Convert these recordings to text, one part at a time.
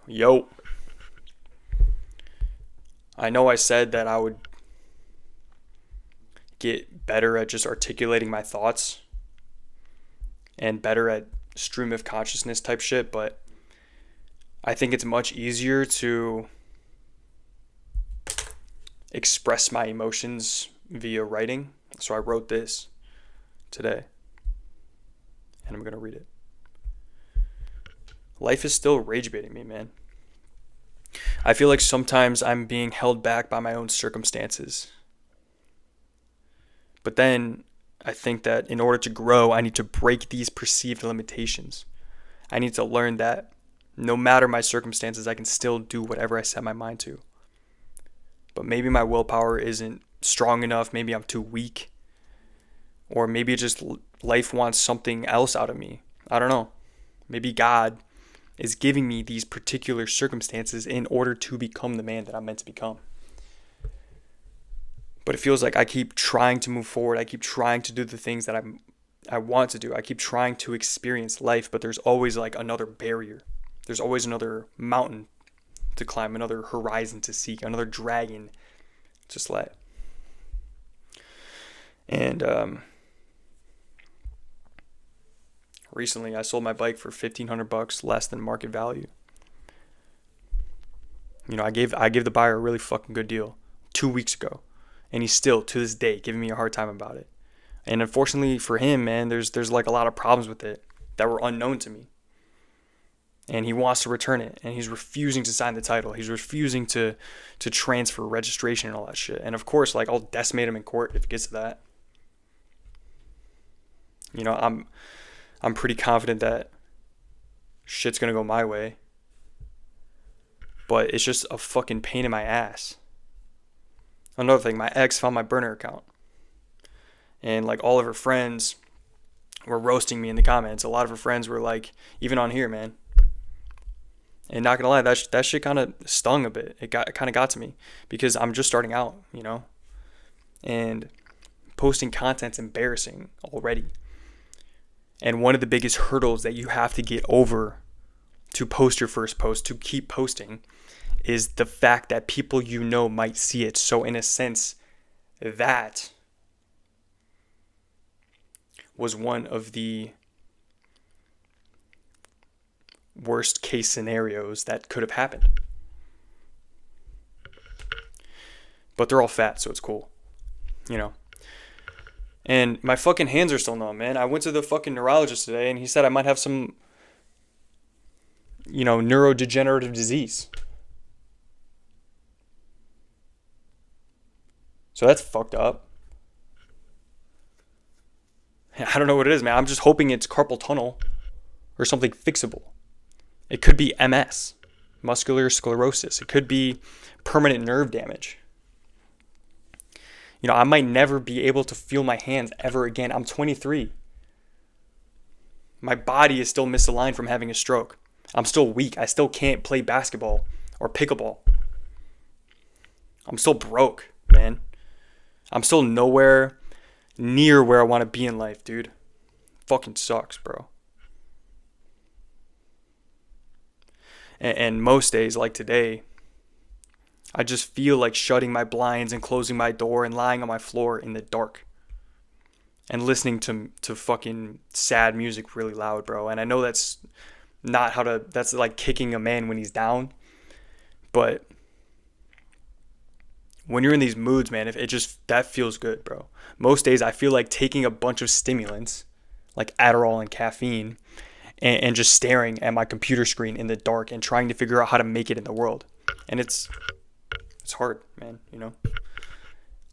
Yo, I know I said that I would get better at just articulating my thoughts and better at stream of consciousness type shit, but I think it's much easier to express my emotions via writing. So I wrote this today, and I'm going to read it. Life is still rage baiting me, man. I feel like sometimes I'm being held back by my own circumstances. But then I think that in order to grow, I need to break these perceived limitations. I need to learn that no matter my circumstances, I can still do whatever I set my mind to. But maybe my willpower isn't strong enough. Maybe I'm too weak. Or maybe just life wants something else out of me. I don't know. Maybe God is giving me these particular circumstances in order to become the man that I'm meant to become. But it feels like I keep trying to move forward. I keep trying to do the things that I want to do. I keep trying to experience life, but there's always like another barrier. There's always another mountain to climb, another horizon to seek, another dragon to slay. And recently I sold my bike for $1,500 less than market value. You know, I gave the buyer a really fucking good deal 2 weeks ago. And he's still to this day giving me a hard time about it. And unfortunately for him, man, there's like a lot of problems with it that were unknown to me. And he wants to return it, and he's refusing to sign the title. He's refusing to transfer registration and all that shit. And of course, like, I'll decimate him in court if it gets to that. You know, I'm pretty confident that shit's gonna go my way. But it's just a fucking pain in my ass. Another thing, my ex found my burner account. And like all of her friends were roasting me in the comments. A lot of her friends were like, even on here, man. And not gonna lie, that shit kind of stung a bit. It kind of got to me because I'm just starting out, you know. And posting content's embarrassing already. And one of the biggest hurdles that you have to get over to post your first post, to keep posting, is the fact that people you know might see it. So in a sense, that was one of the worst case scenarios that could have happened. But they're all fat, so it's cool. You know. And my fucking hands are still numb, man. I went to the fucking neurologist today and he said I might have some, neurodegenerative disease. So that's fucked up. I don't know what it is, man. I'm just hoping it's carpal tunnel or something fixable. It could be MS, muscular sclerosis. It could be permanent nerve damage. You know, I might never be able to feel my hands ever again. I'm 23. My body is still misaligned from having a stroke. I'm still weak. I still can't play basketball or pickleball. I'm still broke, man. I'm still nowhere near where I want to be in life, dude. Fucking sucks, bro. And most days, like today, I just feel like shutting my blinds and closing my door and lying on my floor in the dark. And listening to fucking sad music really loud, bro. And I know that's that's like kicking a man when he's down. But when you're in these moods, man, that feels good, bro. Most days I feel like taking a bunch of stimulants, like Adderall and caffeine, and just staring at my computer screen in the dark and trying to figure out how to make it in the world. And it's hard, man, you know?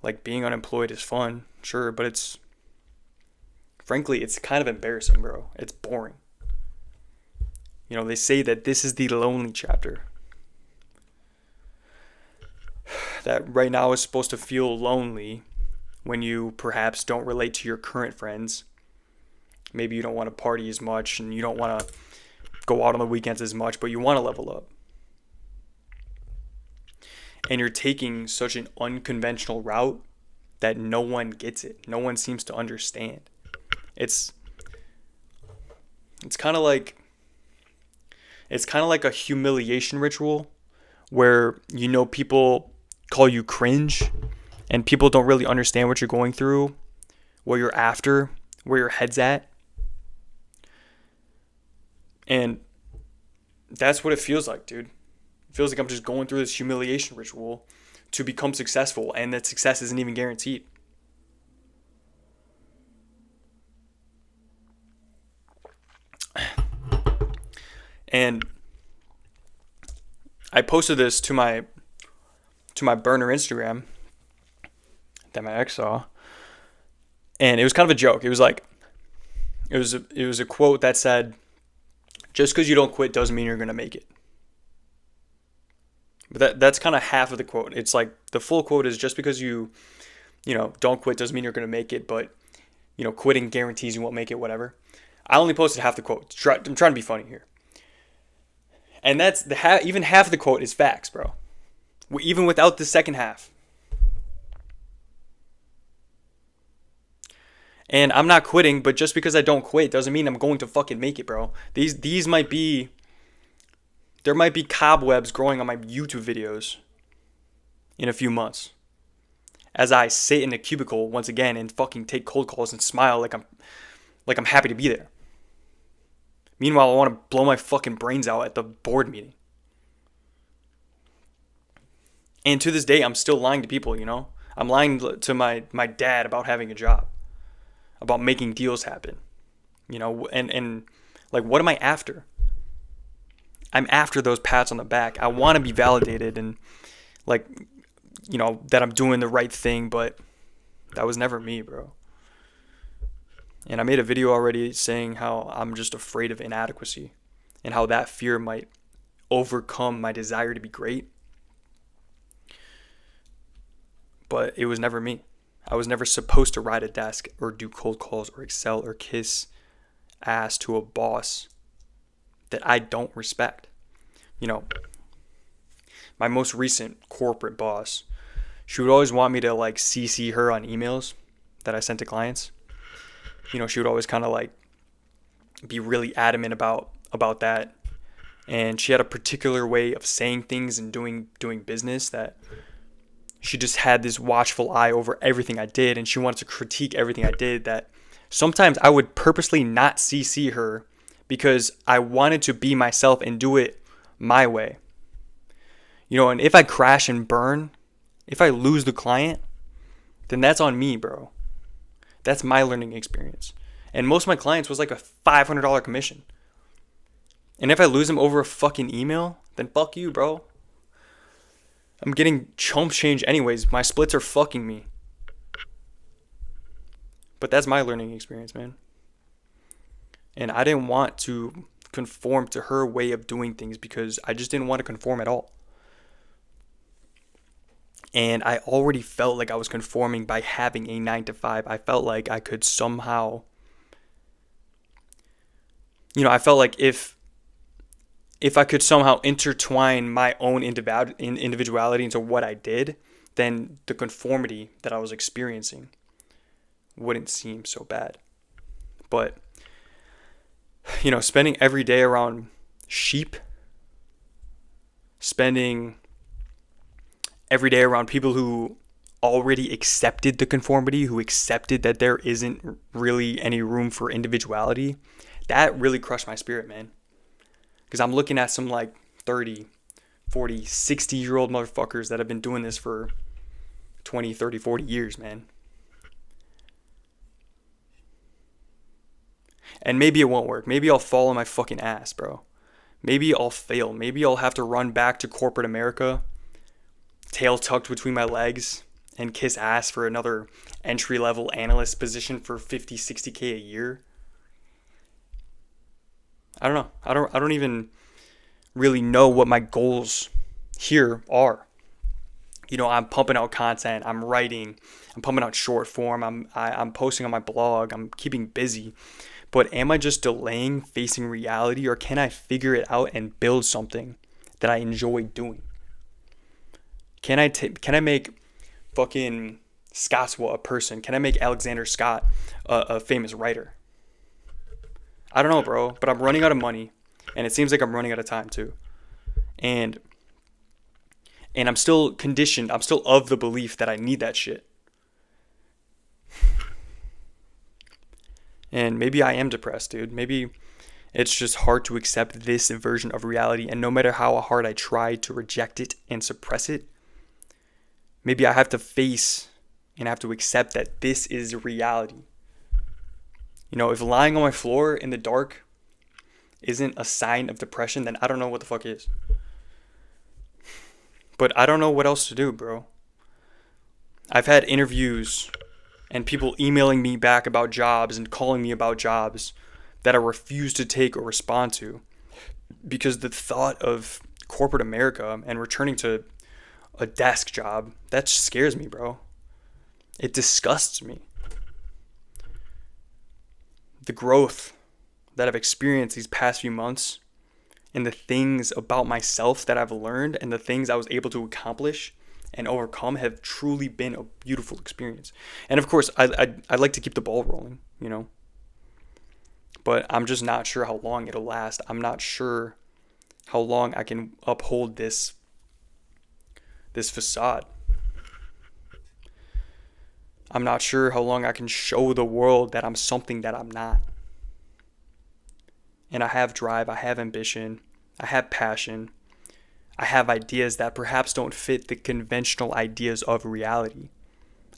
Like, being unemployed is fun, sure, but frankly, it's kind of embarrassing, bro. It's boring. You know, they say that this is the lonely chapter. That right now is supposed to feel lonely when you perhaps don't relate to your current friends. Maybe you don't want to party as much and you don't want to go out on the weekends as much, but you want to level up. And you're taking such an unconventional route that no one gets it. No one seems to understand. It's kind of like It's kind of like a humiliation ritual where, people call you cringe and people don't really understand what you're going through, what you're after, where your head's at. And that's what it feels like, dude. It feels like I'm just going through this humiliation ritual to become successful, and that success isn't even guaranteed. And I posted this to my burner Instagram that my ex saw, and it was kind of a joke. It was like, it was a quote that said, "Just because you don't quit doesn't mean you're gonna make it." But that's kind of half of the quote. It's like the full quote is, just because you don't quit doesn't mean you're gonna make it, but quitting guarantees you won't make it. Whatever. I only posted half the quote. I'm trying to be funny here. And that's even half of the quote is facts, bro. Even without the second half. And I'm not quitting, but just because I don't quit doesn't mean I'm going to fucking make it, bro. These might be, there might be cobwebs growing on my YouTube videos in a few months, as I sit in a cubicle once again and fucking take cold calls and smile like I'm happy to be there. Meanwhile, I want to blow my fucking brains out at the board meeting. And to this day, I'm still lying to people, I'm lying to my dad about having a job, about making deals happen, and like, what am I after? I'm after those pats on the back. I want to be validated and, like, that I'm doing the right thing, but that was never me, bro. And I made a video already saying how I'm just afraid of inadequacy and how that fear might overcome my desire to be great. But it was never me. I was never supposed to ride a desk or do cold calls or excel or kiss ass to a boss that I don't respect. My most recent corporate boss, she would always want me to like CC her on emails that I sent to clients. She would always kind of like be really adamant about that. And she had a particular way of saying things and doing business that she just had this watchful eye over everything I did. And she wanted to critique everything I did, that sometimes I would purposely not CC her because I wanted to be myself and do it my way. And if I crash and burn, if I lose the client, then that's on me, bro. That's my learning experience. And most of my clients was like a $500 commission. And if I lose them over a fucking email, then fuck you, bro. I'm getting chump change anyways. My splits are fucking me. But that's my learning experience, man. And I didn't want to conform to her way of doing things because I just didn't want to conform at all. And I already felt like I was conforming by having a 9-to-5. I felt like I could somehow, I felt like if I could somehow intertwine my own individuality into what I did, then the conformity that I was experiencing wouldn't seem so bad. But, spending every day around sheep, spending every day around people who already accepted the conformity, who accepted that there isn't really any room for individuality, that really crushed my spirit, man. Because I'm looking at some like 30, 40, 60-year-old motherfuckers that have been doing this for 20, 30, 40 years, man. And maybe it won't work. Maybe I'll fall on my fucking ass, bro. Maybe I'll fail. Maybe I'll have to run back to corporate America, tail tucked between my legs, and kiss ass for another entry-level analyst position for 50, 60K a year. I don't know. I don't even really know what my goals here are. I'm pumping out content. I'm writing. I'm pumping out short form. I'm posting on my blog. I'm keeping busy. But am I just delaying facing reality, or can I figure it out and build something that I enjoy doing? Can I make fucking Scottswa a person? Can I make Alexander Scott a famous writer? I don't know, bro, but I'm running out of money. And it seems like I'm running out of time too. And I'm still conditioned. I'm still of the belief that I need that shit. And maybe I am depressed, dude. Maybe it's just hard to accept this version of reality. And no matter how hard I try to reject it and suppress it, maybe I have to face and I have to accept that this is reality. You know, if lying on my floor in the dark isn't a sign of depression, then I don't know what the fuck is. But I don't know what else to do, bro. I've had interviews and people emailing me back about jobs and calling me about jobs that I refuse to take or respond to because the thought of corporate America and returning to a desk job, that scares me, bro. It disgusts me. The growth that I've experienced these past few months and the things about myself that I've learned and the things I was able to accomplish and overcome have truly been a beautiful experience. And of course, I'd like to keep the ball rolling, you know. But I'm just not sure how long it'll last. I'm not sure how long I can uphold this facade. I'm not sure how long I can show the world that I'm something that I'm not. And I have drive, I have ambition, I have passion, I have ideas that perhaps don't fit the conventional ideas of reality.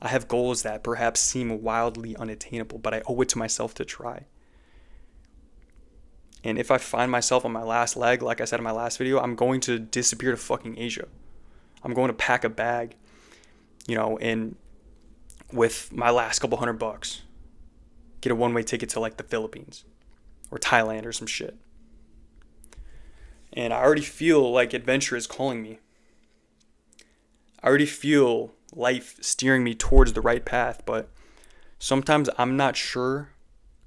I have goals that perhaps seem wildly unattainable, but I owe it to myself to try. And if I find myself on my last leg, like I said in my last video, I'm going to disappear to fucking Asia. I'm going to pack a bag, you know, and with my last couple $100, get a one-way ticket to like the Philippines or Thailand or some shit. And I already feel like adventure is calling me. I already feel life steering me towards the right path, but sometimes I'm not sure.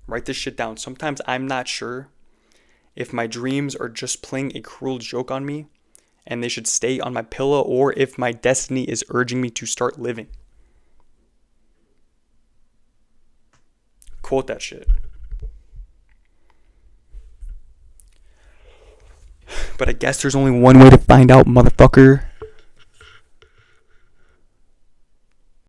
Write this shit down. Sometimes I'm not sure if my dreams are just playing a cruel joke on me and they should stay on my pillow, or if my destiny is urging me to start living. Quote that shit. But I guess there's only one way to find out, motherfucker.